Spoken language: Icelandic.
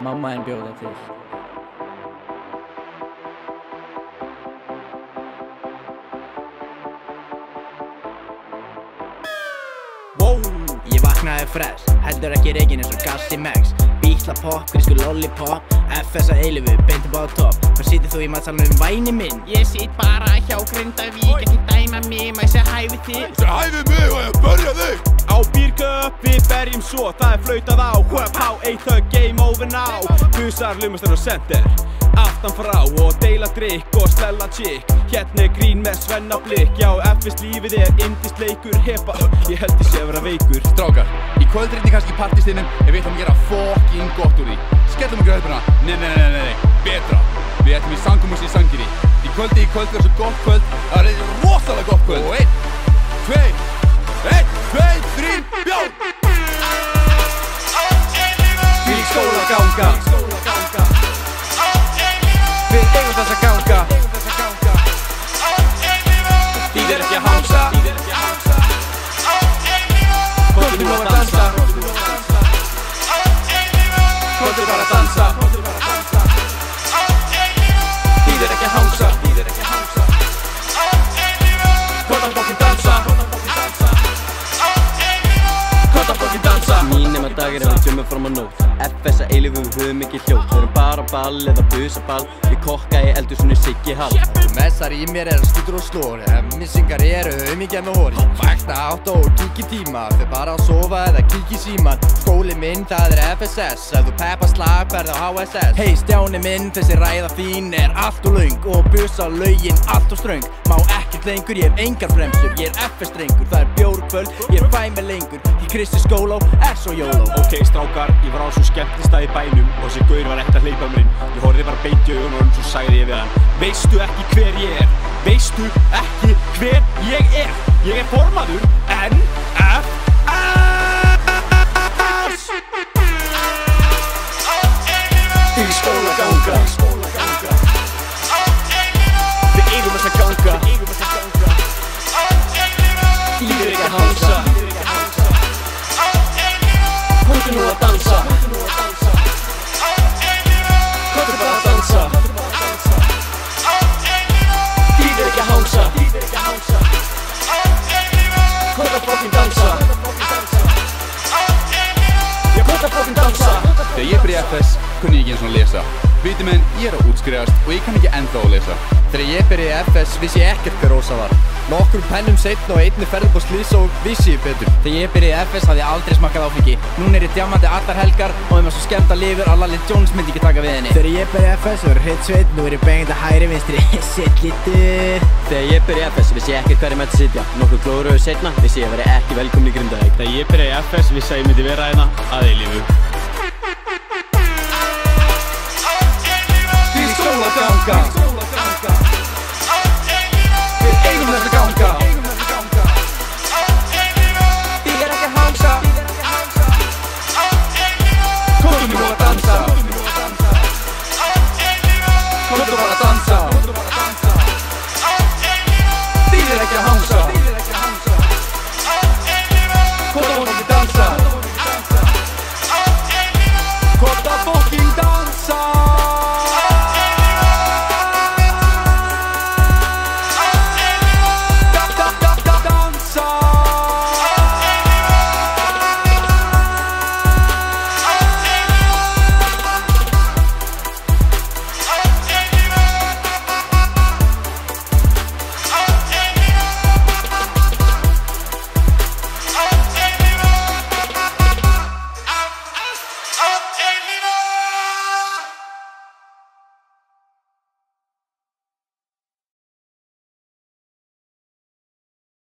Mamma en bjóða til. Ég vaknaði fresh, heldur ekki reygin eins og Gassi Max. Bítla pop, grísku lollipop, FS að eilifu, beint upp á topp. Hvað sittir þú í matsalunum væni minn? Ég sitt bara hjá Grindavík, ekki dæma mig, má ég segja hæ við þig? Segja hæ við mig og ég börja þig! Á bírköp, við berjum svo, það flautað á. H.P. eitt högg, game over now. Busar, lumastar og center, aftan frá og deila drikk og slella chick. Hérna grín með Svenna blikk, já FS lífið indist leikur. Hepa, ég held ég sé að vera veikur. Strákar, í kvöldrýtni kannski í partístinnum, en við ætlum að gera fucking gott úr því. Skellum okkur höfðuna, nei, betra. Við ætlum í sangumús í sangiri. Í kvöldi verður svo gott kvöld, það er rosalega gott kvöld. Og 1, 2, 3, bjón! Við í skóla ganga, við eigum þess að ganga. Þýðir ekki að hangsa, komdu nú að dansa. Komdu bara að dansa. Þýðir ekki að hangsa, komdu að fokkin dansa. Komdu að fokkin dansa. Mínema dagir ef við tjömmum fram á nótt. FS að eilifu, við höfum ekki hljótt. Við erum bara ball eða busaball. Við kokka í eldhúsinu Siggi Hall. Messar í mér skútur og slór, missingar mikið með hór. Vakna átt og kík í tíma, þau bara að sofa eða kík í síman. Skóli minn, það FSS, ef þú peppa slag ferð á HSS. Hey Stjáni minn, þessi ræða þín allt og löng og busalögin allt og ströng. Má ekkert lengur, ég hef engar bremsur, ég FS-drengur. Það bjórkvöld, ég fæ mig lengur. Ég Kristi skóló, svo YOLO. Ok strákar, ég var á svo skemmtistað í bænum og þessi gaur var ekkert að hleypa mér inn. Ég horfði bara beint í augun og svo sagði ég við hann: veistu ekki hver ég er? Veistu ekki hver ég er? Ég er formaður NFS! Í skóla ganga, við eigum þess að ganga. þýðir ekki að hangsa. Komdu nú að dansa. Komdu bara að dansa. Þýðir ekki að hangsa. Komdu að fokkin dansa. Komdu að fokkin dansa. Þegar ég byrja í FS, kunni ég ekki eins og að lesa. Viti menn, ég er að útskrifast og ég kann ekki ennþá að lesa. Þegar ég byrjaði í FS vissi ég ekkert hver Rósa var. Nokkrum pennum seinna og einni ferð upp á slís og vissi ég betur. Þegar ég byrjaði í FS hafði ég aldrei smakkað áfengi. Núna ég djamandi allar helgar og þeim var svo skemmt að lifur að Lalli Jones myndi ekki taka við henni. Þegar ég byrjaði í FS var hreitt sveit, nú ég bengið hægri vinstri. Sitt lítið. Þegar ég byrjaði í FS vissi ég ekkert hver ég mætti sitja. Nokkuð glóraugur seinna vissi ég að vera ekki velkomin í Grindavík. Þegar ég byrjaði í FS vissi að ég myndi vera hérna að eilífu. Í skóla ganga.